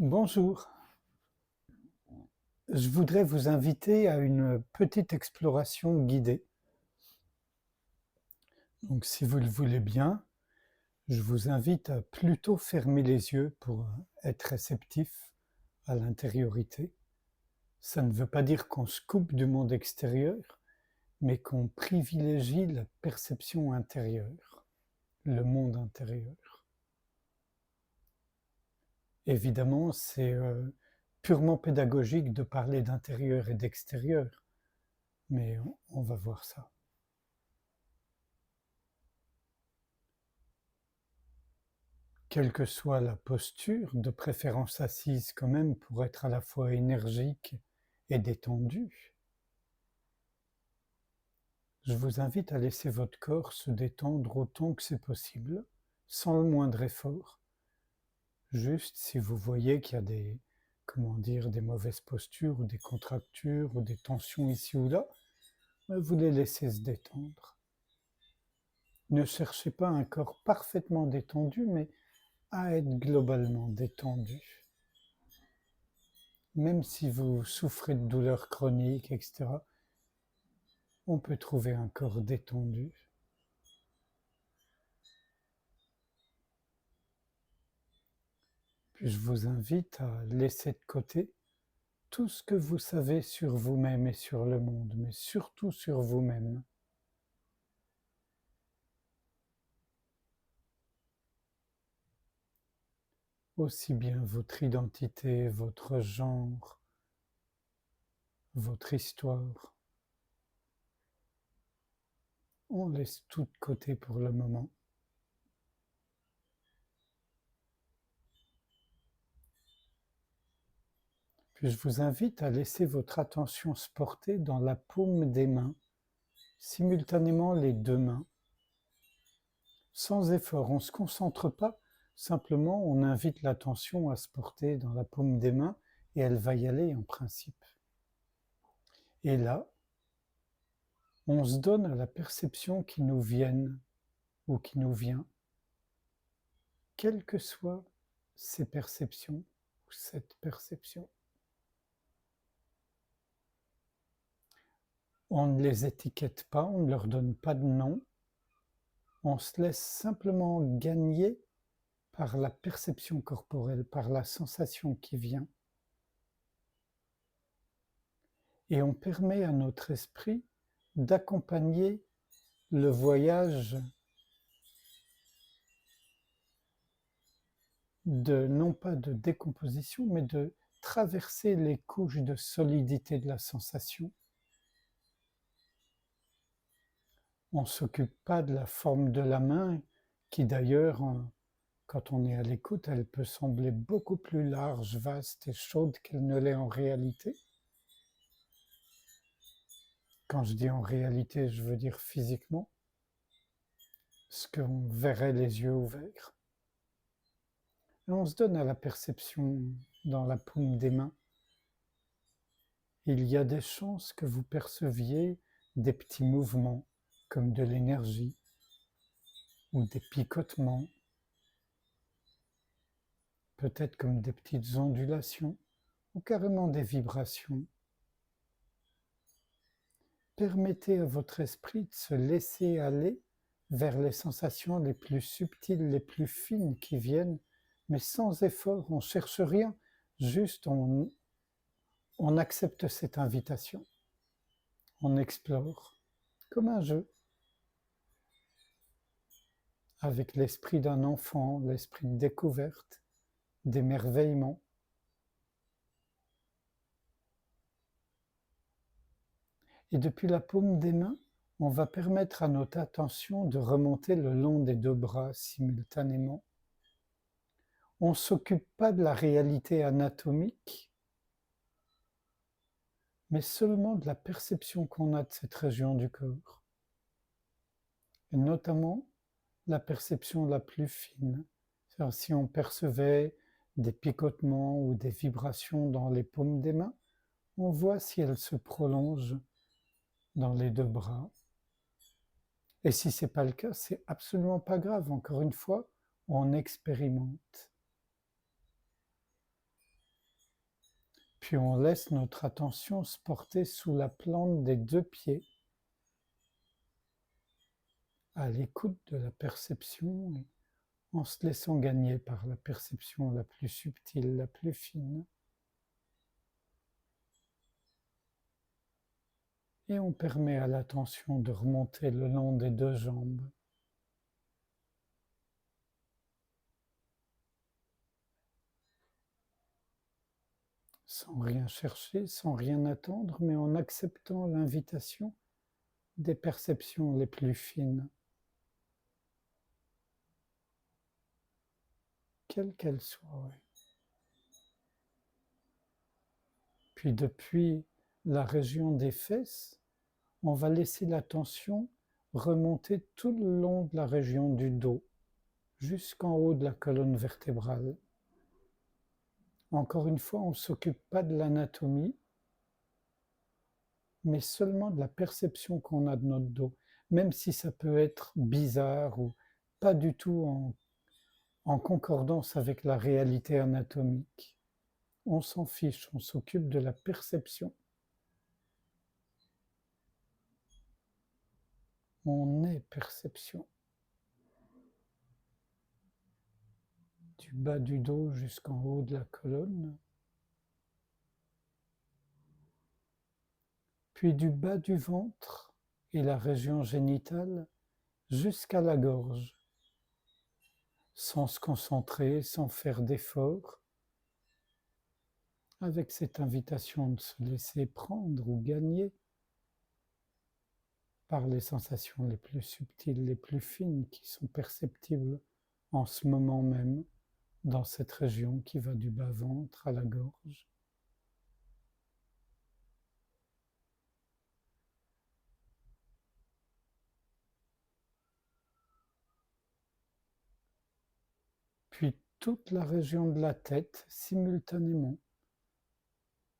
Bonjour, je voudrais vous inviter à une petite exploration guidée. Donc si vous le voulez bien, je vous invite à plutôt fermer les yeux pour être réceptif à l'intériorité. Ça ne veut pas dire qu'on se coupe du monde extérieur, mais qu'on privilégie la perception intérieure, le monde intérieur. Évidemment, c'est purement pédagogique de parler d'intérieur et d'extérieur, mais on va voir ça. Quelle que soit la posture, de préférence assise quand même pour être à la fois énergique et détendu, je vous invite à laisser votre corps se détendre autant que c'est possible, sans le moindre effort. Juste si vous voyez qu'il y a des mauvaises postures ou des contractures ou des tensions ici ou là, vous les laissez se détendre. Ne cherchez pas un corps parfaitement détendu, mais à être globalement détendu. Même si vous souffrez de douleurs chroniques, etc., on peut trouver un corps détendu. Puis je vous invite à laisser de côté tout ce que vous savez sur vous-même et sur le monde, mais surtout sur vous-même. Aussi bien votre identité, votre genre, votre histoire. On laisse tout de côté pour le moment. Puis je vous invite à laisser votre attention se porter dans la paume des mains, simultanément les deux mains, sans effort. On ne se concentre pas, simplement on invite l'attention à se porter dans la paume des mains et elle va y aller en principe. Et là, on se donne à la perception qui nous vienne ou qui nous vient, quelles que soient ces perceptions ou cette perception. On ne les étiquette pas, on ne leur donne pas de nom, on se laisse simplement gagner par la perception corporelle, par la sensation qui vient. Et on permet à notre esprit d'accompagner le voyage non pas de décomposition, mais de traverser les couches de solidité de la sensation. On ne s'occupe pas de la forme de la main, qui d'ailleurs, quand on est à l'écoute, elle peut sembler beaucoup plus large, vaste et chaude qu'elle ne l'est en réalité. Quand je dis en réalité, je veux dire physiquement, ce qu'on verrait les yeux ouverts. Et on se donne à la perception dans la paume des mains. Il y a des chances que vous perceviez des petits mouvements, comme de l'énergie, ou des picotements, peut-être comme des petites ondulations, ou carrément des vibrations. Permettez à votre esprit de se laisser aller vers les sensations les plus subtiles, les plus fines qui viennent, mais sans effort, on ne cherche rien, juste on accepte cette invitation, on explore, comme un jeu, avec l'esprit d'un enfant, l'esprit de découverte, d'émerveillement. Et depuis la paume des mains, on va permettre à notre attention de remonter le long des deux bras simultanément. On ne s'occupe pas de la réalité anatomique, mais seulement de la perception qu'on a de cette région du corps. Et notamment la perception la plus fine. C'est-à-dire si on percevait des picotements ou des vibrations dans les paumes des mains, on voit si elles se prolongent dans les deux bras. Et si ce n'est pas le cas, c'est absolument pas grave. Encore une fois, on expérimente. Puis on laisse notre attention se porter sous la plante des 2 pieds, à l'écoute de la perception, en se laissant gagner par la perception la plus subtile, la plus fine. Et on permet à l'attention de remonter le long des 2 jambes. Sans rien chercher, sans rien attendre, mais en acceptant l'invitation des perceptions les plus fines, quelles qu'elles soient. Puis depuis la région des fesses, on va laisser l'attention remonter tout le long de la région du dos, jusqu'en haut de la colonne vertébrale. Encore une fois, on ne s'occupe pas de l'anatomie, mais seulement de la perception qu'on a de notre dos, même si ça peut être bizarre ou pas du tout en concordance avec la réalité anatomique. On s'en fiche, on s'occupe de la perception. On est perception. Du bas du dos jusqu'en haut de la colonne. Puis du bas du ventre et la région génitale jusqu'à la gorge, sans se concentrer, sans faire d'efforts, avec cette invitation de se laisser prendre ou gagner par les sensations les plus subtiles, les plus fines qui sont perceptibles en ce moment même dans cette région qui va du bas-ventre à la gorge. Puis toute la région de la tête simultanément.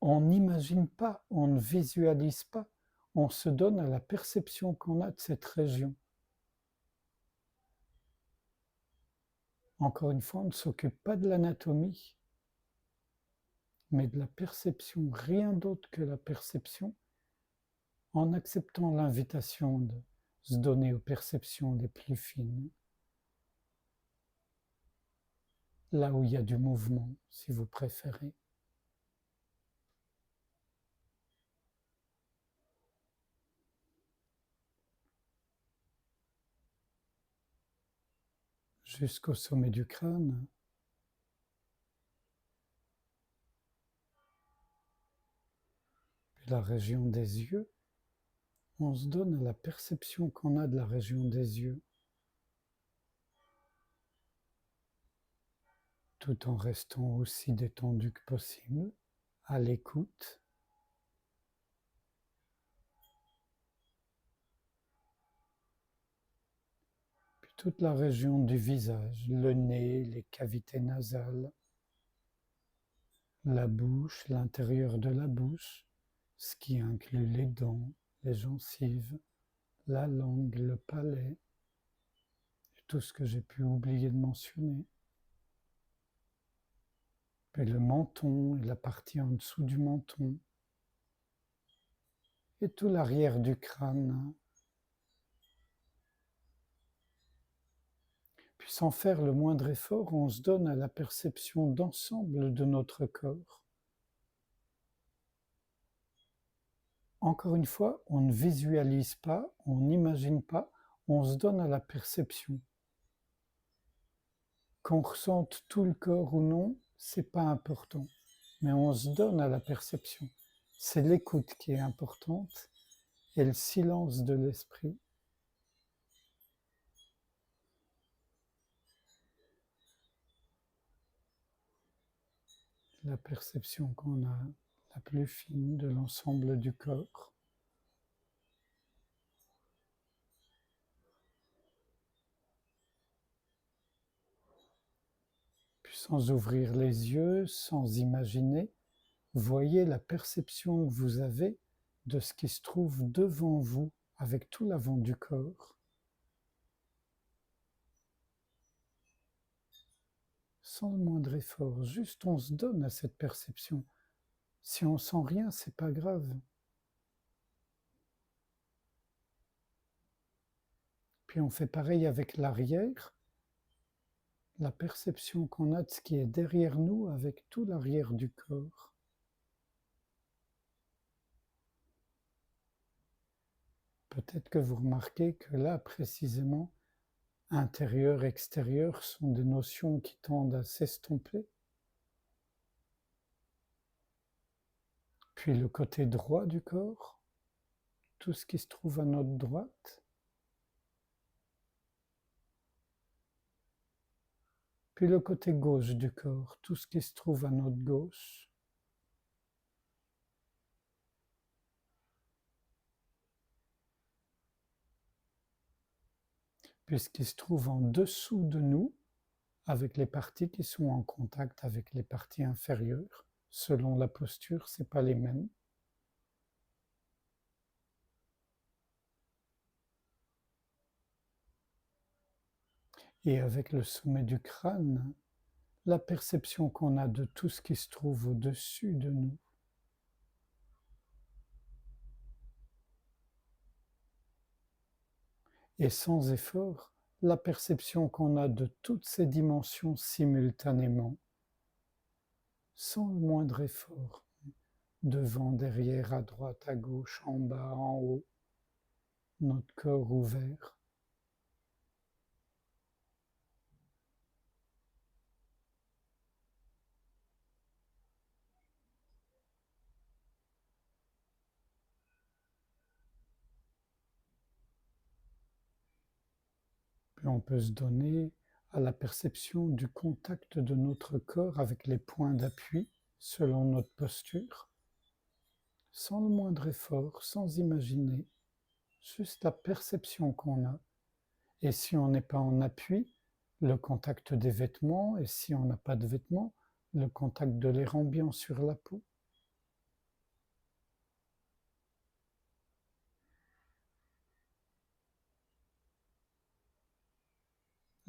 On n'imagine pas, on ne visualise pas, on se donne à la perception qu'on a de cette région. Encore une fois, on ne s'occupe pas de l'anatomie, mais de la perception, rien d'autre que la perception, en acceptant l'invitation de se donner aux perceptions les plus fines, là où il y a du mouvement, si vous préférez. Jusqu'au sommet du crâne. Puis la région des yeux, on se donne à la perception qu'on a de la région des yeux, tout en restant aussi détendu que possible, à l'écoute. Puis toute la région du visage, le nez, les cavités nasales, la bouche, l'intérieur de la bouche, ce qui inclut les dents, les gencives, la langue, le palais, et tout ce que j'ai pu oublier de mentionner. Puis le menton et la partie en dessous du menton, et tout l'arrière du crâne. Puis sans faire le moindre effort, on se donne à la perception d'ensemble de notre corps. Encore une fois, on ne visualise pas, on n'imagine pas, on se donne à la perception. Qu'on ressente tout le corps ou non, c'est pas important, mais on se donne à la perception. C'est l'écoute qui est importante et le silence de l'esprit. La perception qu'on a la plus fine de l'ensemble du corps. Puis sans ouvrir les yeux, sans imaginer, voyez la perception que vous avez de ce qui se trouve devant vous avec tout l'avant du corps. Sans le moindre effort, juste on se donne à cette perception. Si on sent rien, c'est pas grave. Puis on fait pareil avec l'arrière, la perception qu'on a de ce qui est derrière nous avec tout l'arrière du corps. Peut-être que vous remarquez que là, précisément, intérieur, extérieur sont des notions qui tendent à s'estomper. Puis le côté droit du corps, tout ce qui se trouve à notre droite. Puis le côté gauche du corps, tout ce qui se trouve à notre gauche. Puis ce qui se trouve en dessous de nous, avec les parties qui sont en contact avec les parties inférieures. Selon la posture, ce n'est pas les mêmes. Et avec le sommet du crâne, la perception qu'on a de tout ce qui se trouve au-dessus de nous. Et sans effort, la perception qu'on a de toutes ces dimensions simultanément, sans le moindre effort, devant, derrière, à droite, à gauche, en bas, en haut, notre corps ouvert. Puis on peut se donner à la perception du contact de notre corps avec les points d'appui selon notre posture, sans le moindre effort, sans imaginer, juste la perception qu'on a. Et si on n'est pas en appui, le contact des vêtements, et si on n'a pas de vêtements, le contact de l'air ambiant sur la peau.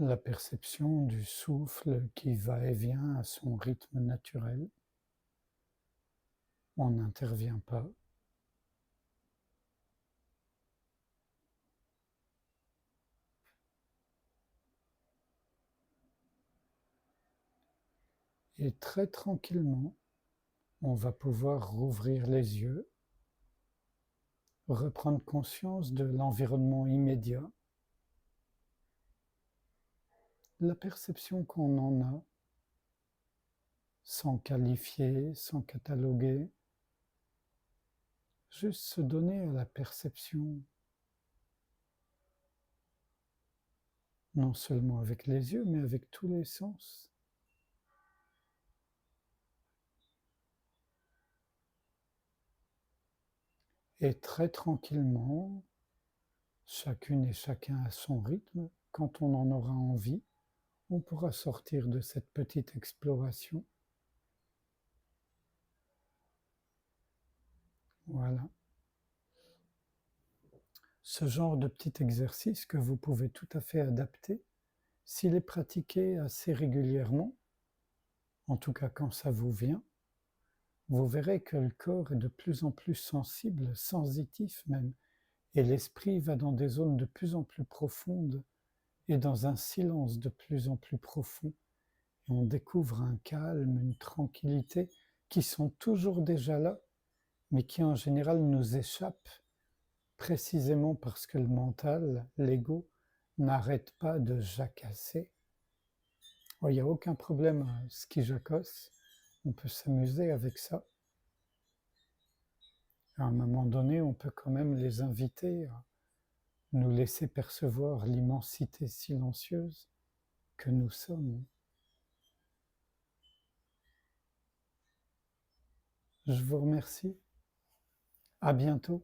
La perception du souffle qui va et vient à son rythme naturel. On n'intervient pas. Et très tranquillement, on va pouvoir rouvrir les yeux, reprendre conscience de l'environnement immédiat, la perception qu'on en a, sans qualifier, sans cataloguer, juste se donner à la perception, non seulement avec les yeux, mais avec tous les sens. Et très tranquillement, chacune et chacun à son rythme, quand on en aura envie, on pourra sortir de cette petite exploration. Voilà. Ce genre de petit exercice que vous pouvez tout à fait adapter, s'il est pratiqué assez régulièrement, en tout cas quand ça vous vient, vous verrez que le corps est de plus en plus sensible, sensitif même, et l'esprit va dans des zones de plus en plus profondes et dans un silence de plus en plus profond. Et on découvre un calme, une tranquillité qui sont toujours déjà là, mais qui en général nous échappent précisément parce que le mental, l'ego, n'arrête pas de jacasser. Il n'y a aucun problème à ce qui jacasse, on peut s'amuser avec ça. À un moment donné, on peut quand même les inviter à nous laisser percevoir l'immensité silencieuse que nous sommes. Je vous remercie. À bientôt.